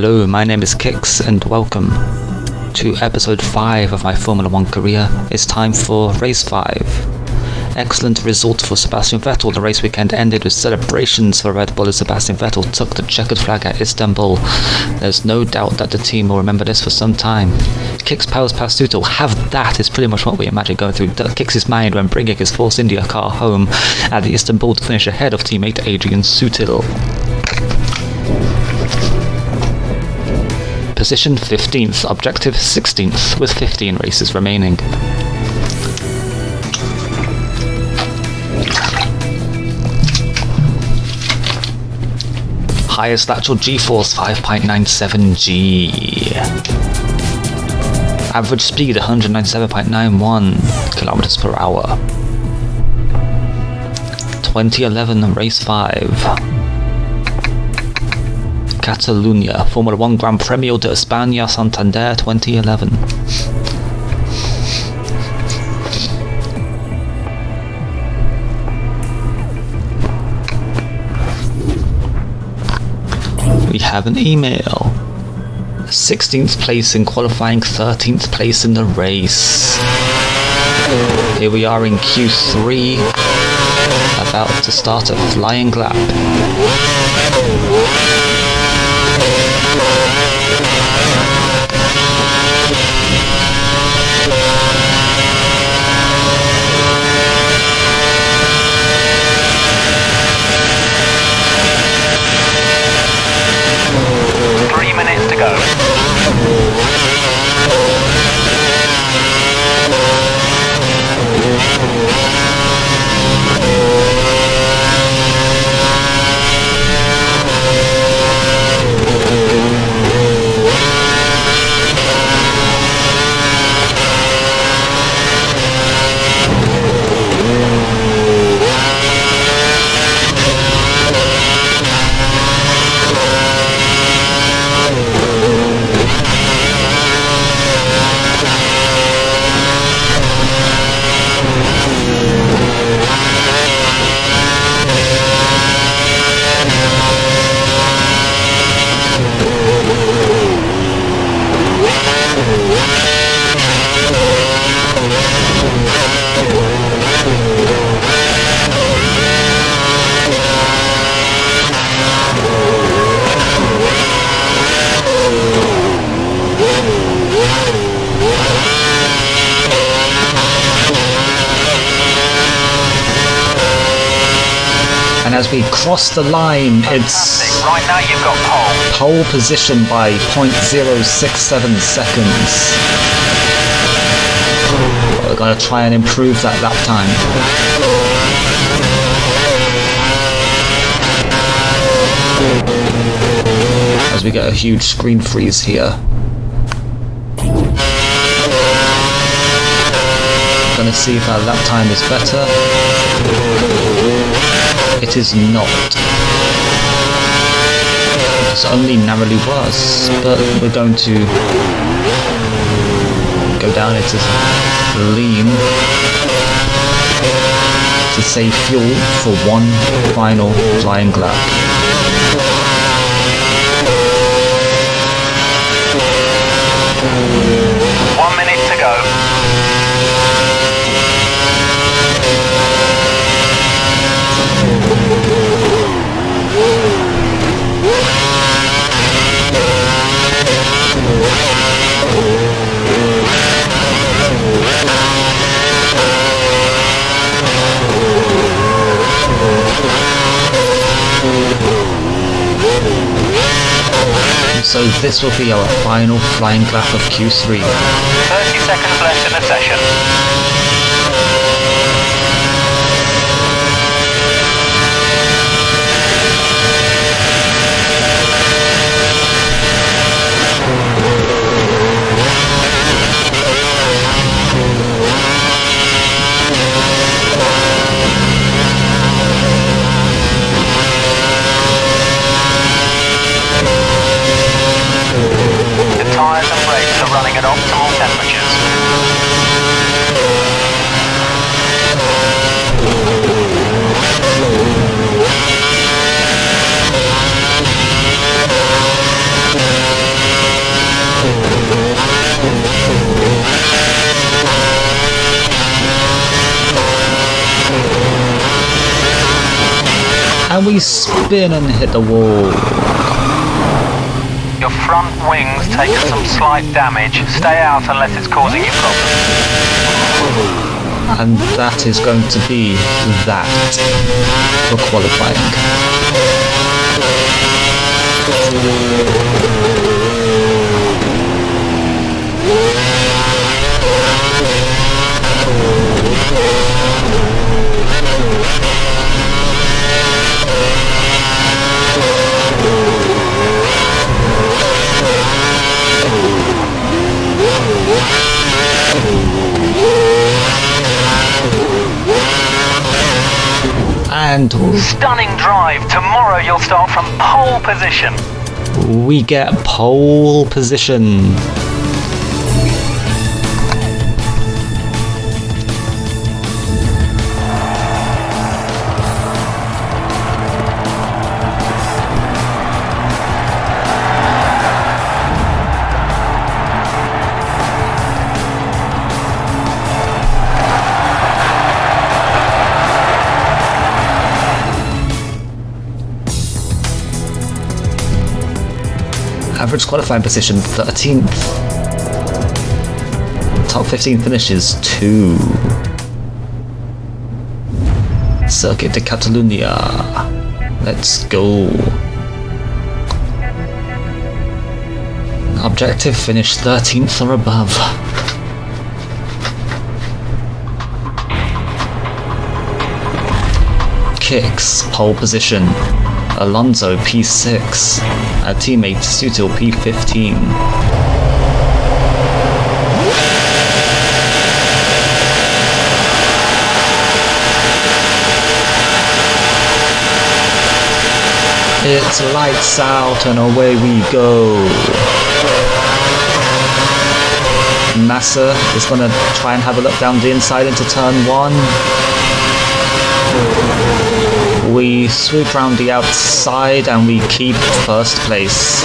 Hello, my name is Kix and welcome to episode 5 of my Formula 1 career. It's time for race 5. Excellent result for Sebastian Vettel. The race weekend ended with celebrations for Red Bull as Sebastian Vettel took the checkered flag at Istanbul. There's no doubt that the team will remember this for some time. Kix Powers Pasuto, have that is pretty much what we imagine going through Kix's mind when bringing his Force India car home at the Istanbul to finish ahead of teammate Adrian Sutil. Position 15th, objective 16th, with 15 races remaining. Highest lateral G-force 5.97 G. Average speed 197.91 kilometers per hour. 2011 race 5. Catalunya, Formula 1 Gran Premio de España Santander 2011. We have an email. 16th place in qualifying, 13th place in the race. Here we are in Q3, about to start a flying lap. And as we cross the line, it's right now you've got pole position by 0.067 seconds. We're going to try and improve that lap time. As we get a huge screen freeze here. We're going to see if our lap time is better. It is not. It's only narrowly worse, but we're going to go down into lean to save fuel for one final flying lap. .1 minute to go. So this will be our final flying lap of Q3. 30 seconds left in the session. Tyres and brakes are running at optimal temperatures. And we spin and hit the wall. Your front wing's taken some slight damage. Stay out unless it's causing you problems. And that is going to be that for qualifying. And Stunning drive. Tomorrow you'll start from pole position. we get pole position. Average qualifying position 13th. Top 15 finishes 2. Circuit de Catalunya. Let's go. Objective finish 13th or above. Kicks, pole position. Alonso P6, our teammate Sutil P15. It's lights out and away we go. Massa is going to try and have a look down the inside into turn 1. We swoop round the outside and we keep first place.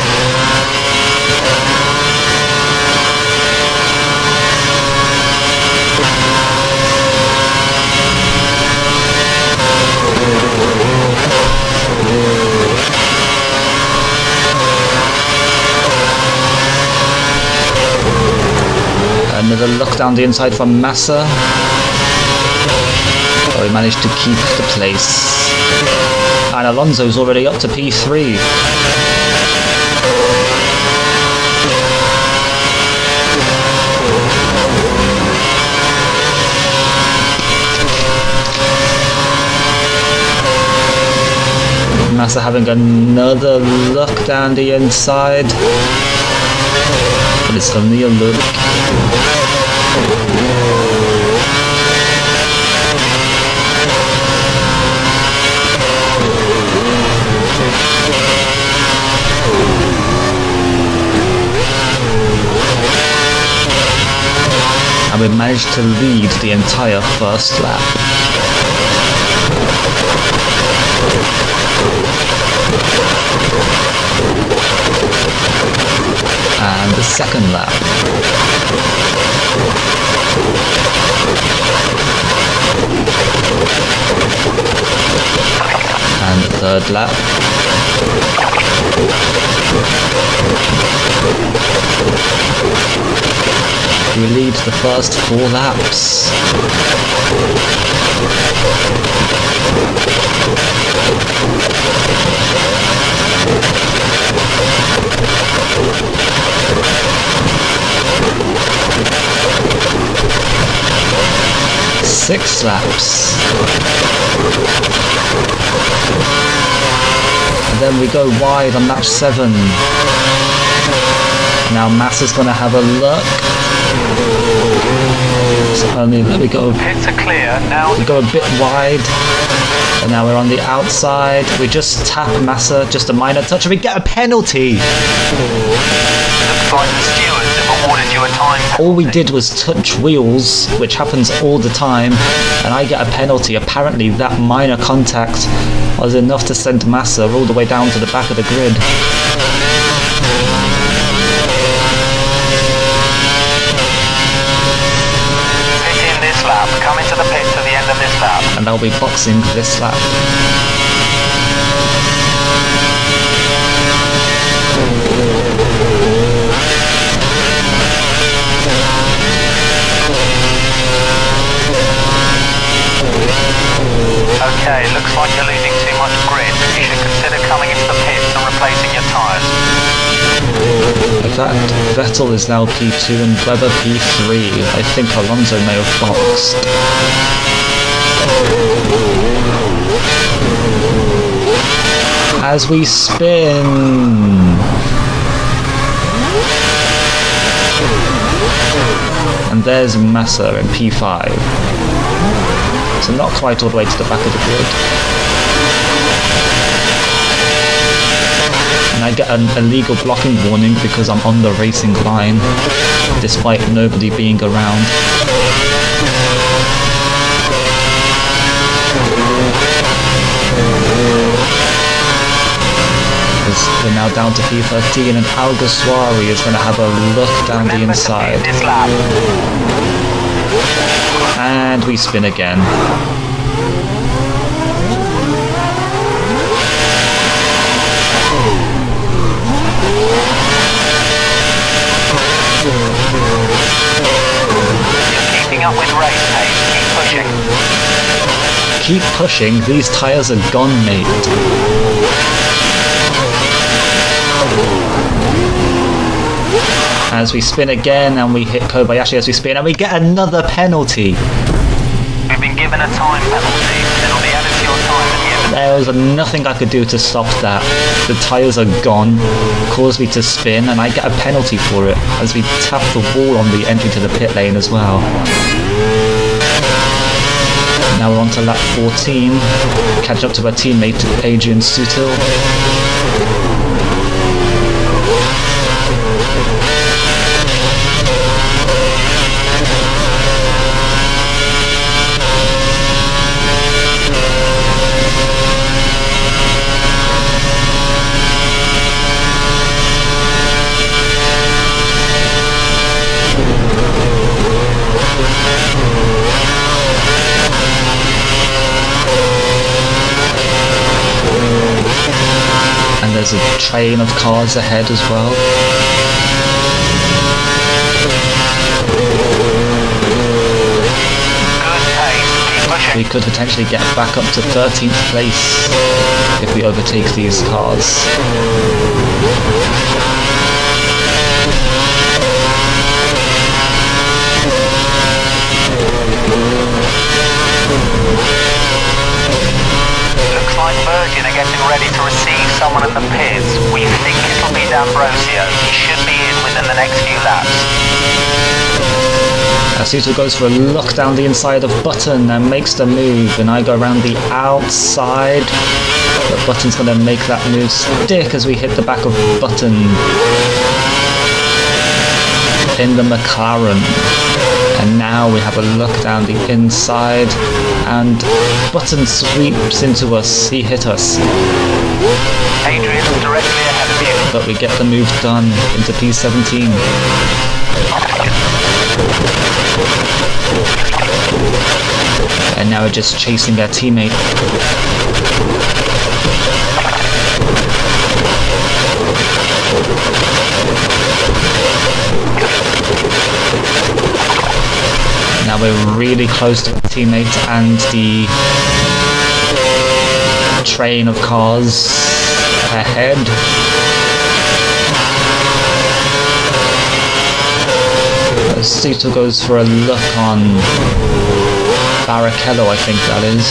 Another look down the inside from Massa. Oh, we managed to keep the place. And Alonso's already up to P3. Massa having another look down the inside. But it's only a look. And we managed to lead the entire first lap. And the second lap. And the third lap. We lead the first 4 laps. Six laps. And then we go wide on lap 7. Now Massa's gonna have a look. So only there we go. Pits are clear now. We go a bit wide. And now we're on the outside. We just tap Massa, just a minor touch, and we get a penalty. Looks like the stewards have awarded you a time penalty. All we did was touch wheels, which happens all the time, and I get a penalty. Apparently that minor contact was enough to send Massa all the way down to the back of the grid. Come into the pits at the end of this lap. And I'll be boxing this lap. Okay, looks like you're losing too much grip. You should consider coming into the pits and replacing your tyres. In fact, Vettel is now P2 and Webber P3. I think Alonso may have boxed. As we spin. And there's Massa in P5. So not quite all the way to the back of the grid. And I get an illegal blocking warning because I'm on the racing line, despite nobody being around. We're now down to P13 and Alguersuari is going to have a look down the inside. And we spin again. You're keeping up with race pace. Keep pushing. Keep pushing. These tyres are gone, mate. As we spin again and we hit Kobayashi as we spin and we get another penalty. We've been given a time penalty. It'll be added to your time at the end. There was nothing I could do to stop that. The tyres are gone, caused me to spin, and I get a penalty for it as we tap the wall on the entry to the pit lane as well. Now we're on to lap 14. Catch up to our teammate Adrian Sutil. There's a train of cars ahead as well. We could potentially get back up to 13th place if we overtake these cars. Looks like Virgin are getting ready to receive someone in the pits. We think it'll be D'Ambrosio. He should be in within the next few laps. Asuto goes for a look down the inside of Button and makes the move, and I go around the outside, but Button's going to make that move stick as we hit the back of Button in the McLaren. And now we have a look down the inside, and Button sweeps into us. He hit us. Adrian's directly ahead of you. But we get the move done into P17. And now we're just chasing their teammate. Now we're really close to our teammate and the train of cars ahead. Suto goes for a look on Barrichello, I think that is.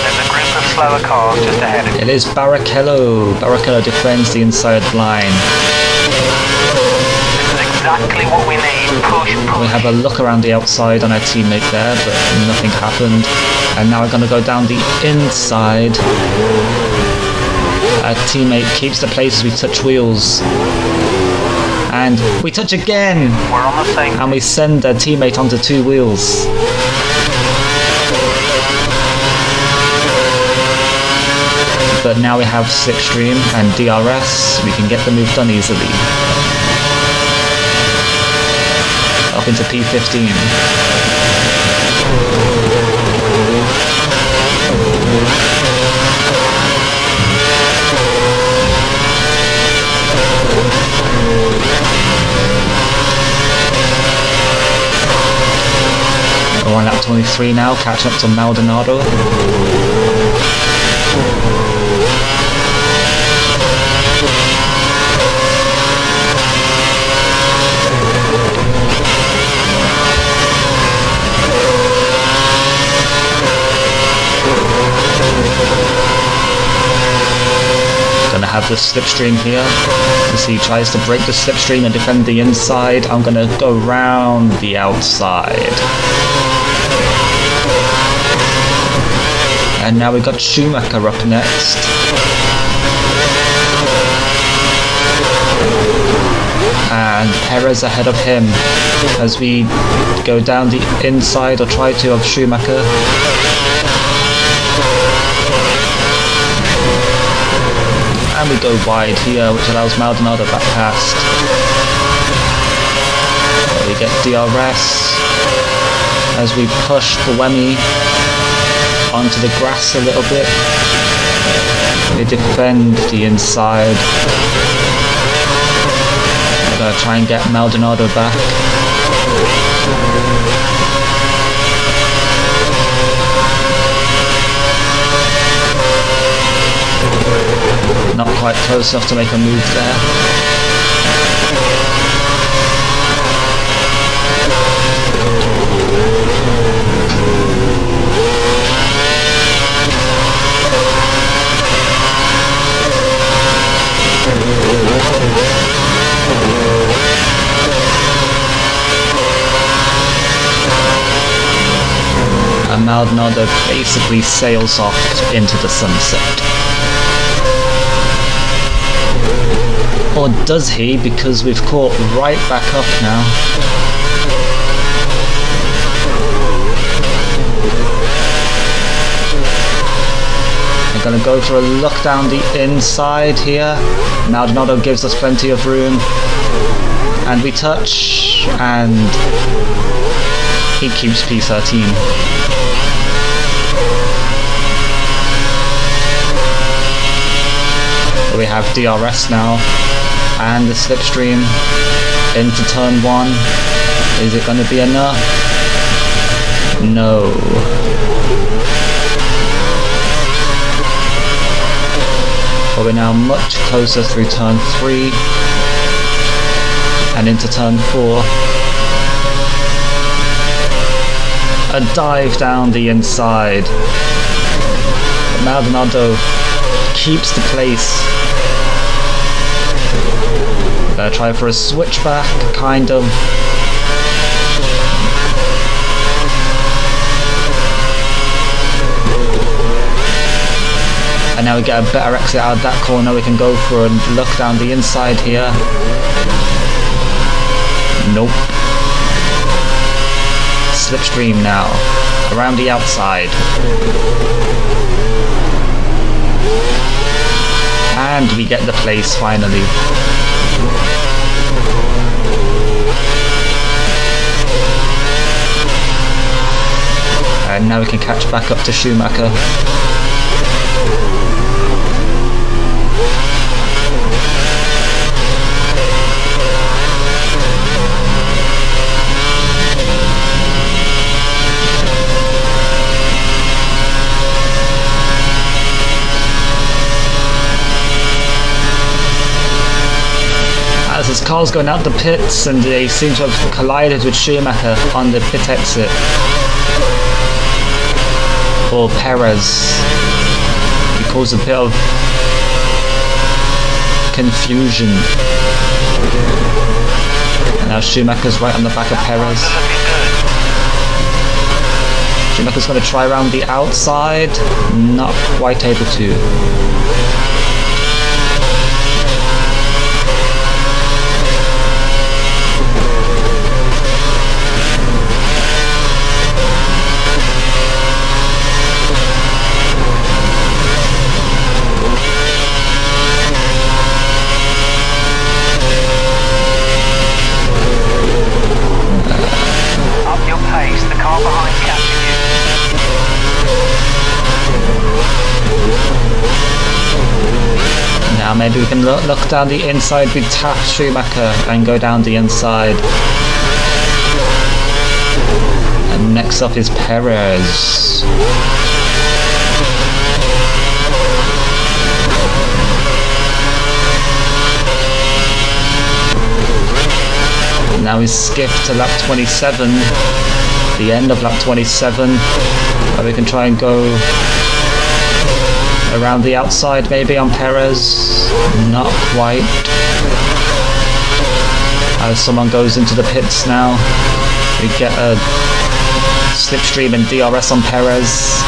There's a group of slower cars just ahead of you. It is Barrichello. Barrichello defends the inside line. Exactly what we need. Push, push. We have a look around the outside on our teammate there, but nothing happened. And now we're going to go down the inside. Our teammate keeps the place as we touch wheels. And we touch again! We're on the same. And we send our teammate onto two wheels. But But now we have Slipstream and DRS, we can get the move done easily. Up into P15. We're on lap 23 now, catching up to Maldonado. Gonna have the slipstream here. As he tries to break the slipstream and defend the inside, I'm gonna go round the outside. And now we've got Schumacher up next. And Perez ahead of him as we go down the inside, or try to, of Schumacher. And we go wide here, which allows Maldonado back past. We get DRS as we push Buemi onto the grass a little bit. They defend the inside. We're gonna try and get Maldonado back. Not quite close enough to make a move there. And Maldonado basically sails off into the sunset. Or does he? Because we've caught right back up now. We're gonna go for a look down the inside here. Maldonado gives us plenty of room. And we touch, and he keeps P13. We have DRS now. And the slipstream into turn 1. Is it going to be enough? No. But we're now much closer through turn 3 and into turn 4. A dive down the inside. But Maldonado keeps the place. Try for a switchback, kind of. And now we get a better exit out of that corner. We can go for a look down the inside here. Nope. Slipstream now, around the outside. And we get the place finally. And now we can catch back up to Schumacher. As his car's going out the pits, and they seem to have collided with Schumacher on the pit exit. Or Perez. He caused a bit of confusion. And now Schumacher's right on the back of Perez. Schumacher's going to try around the outside. Not quite able to. Now maybe we can look down the inside with Taft, Schumacher, and go down the inside. And next up is Perez. Now we skip to lap 27, the end of lap 27, where we can try and go around the outside maybe on Perez. Not quite. As someone goes into the pits now, we get a slipstream and DRS on Perez.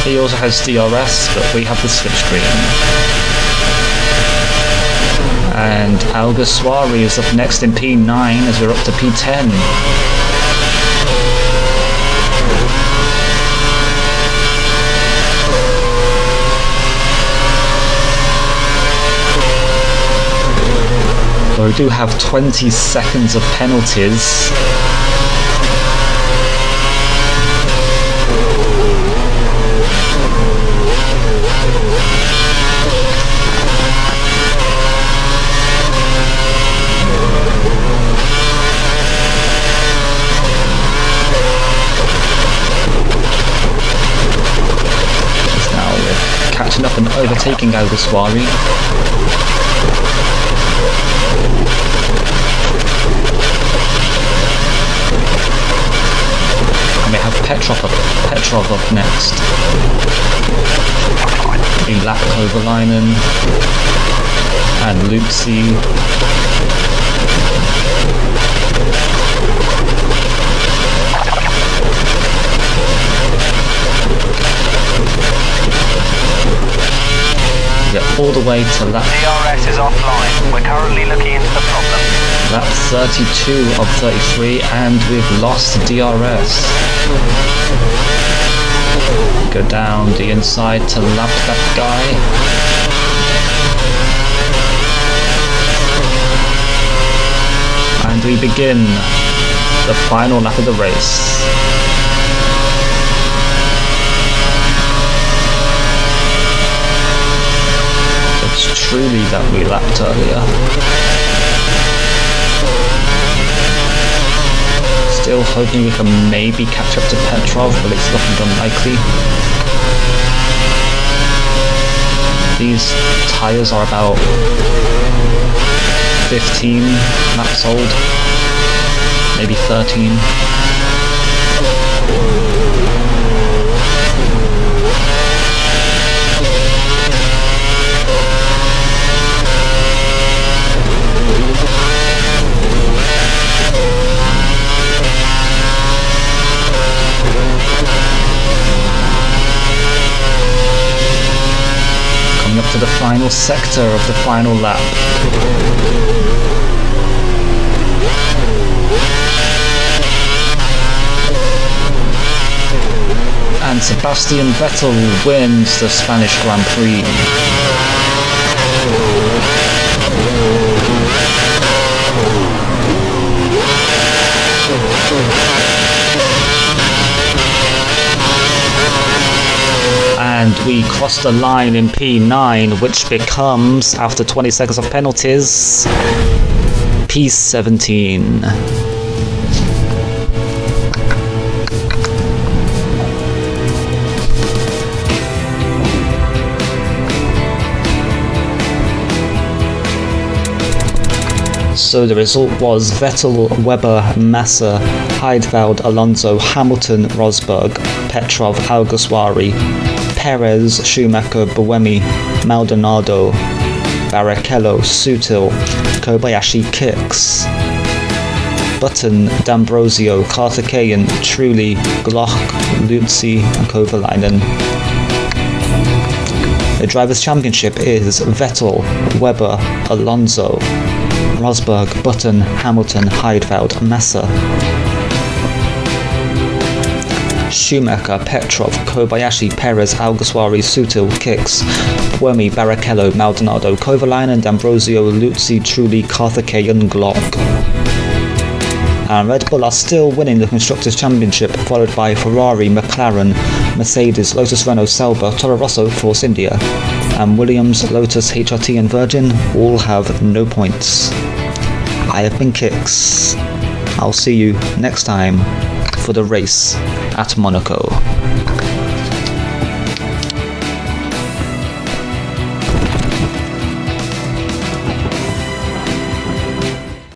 He also has DRS, but we have the slipstream. And Alguersuari is up next in P9 as we're up to P10. Well, we do have 20 seconds of penalties. Catching up and overtaking Alguersuari. And we have Petrov up next. We lap Kovalainen and Lutzi. Get all the way to lap... DRS is offline. We're currently looking into the problem. Lap 32 of 33 and we've lost DRS. Go down the inside to lap that guy. And we begin the final lap of the race. Truly that we lapped earlier. Still hoping we can maybe catch up to Petrov, but it's looking unlikely. These tyres are about 15 laps old, maybe 13. Up to the final sector of the final lap. And Sebastian Vettel wins the Spanish Grand Prix. And we cross the line in P9, which becomes, after 20 seconds of penalties, P17. So the result was Vettel, Webber, Massa, Heidfeld, Alonso, Hamilton, Rosberg, Petrov, Alguersuari, Perez, Schumacher, Buemi, Maldonado, Barrichello, Sutil, Kobayashi, Kicks, Button, D'Ambrosio, Karthikeyan, Trulli, Glock, Lutzi and Kovalainen. The Drivers' Championship is Vettel, Webber, Alonso, Rosberg, Button, Hamilton, Heidfeld, Massa, Schumacher, Petrov, Kobayashi, Perez, Alguersuari, Sutil, Kicks, Buemi, Barrichello, Maldonado, Kovalainen, D'Ambrosio, Lutzi, Trulli, Karthikeyan, Glock. And Red Bull are still winning the Constructors' Championship, followed by Ferrari, McLaren, Mercedes, Lotus Renault, Sauber, Toro Rosso, Force India. and Williams, Lotus, HRT and Virgin all have no points. I have been Kix. I'll see you next time for the race at Monaco.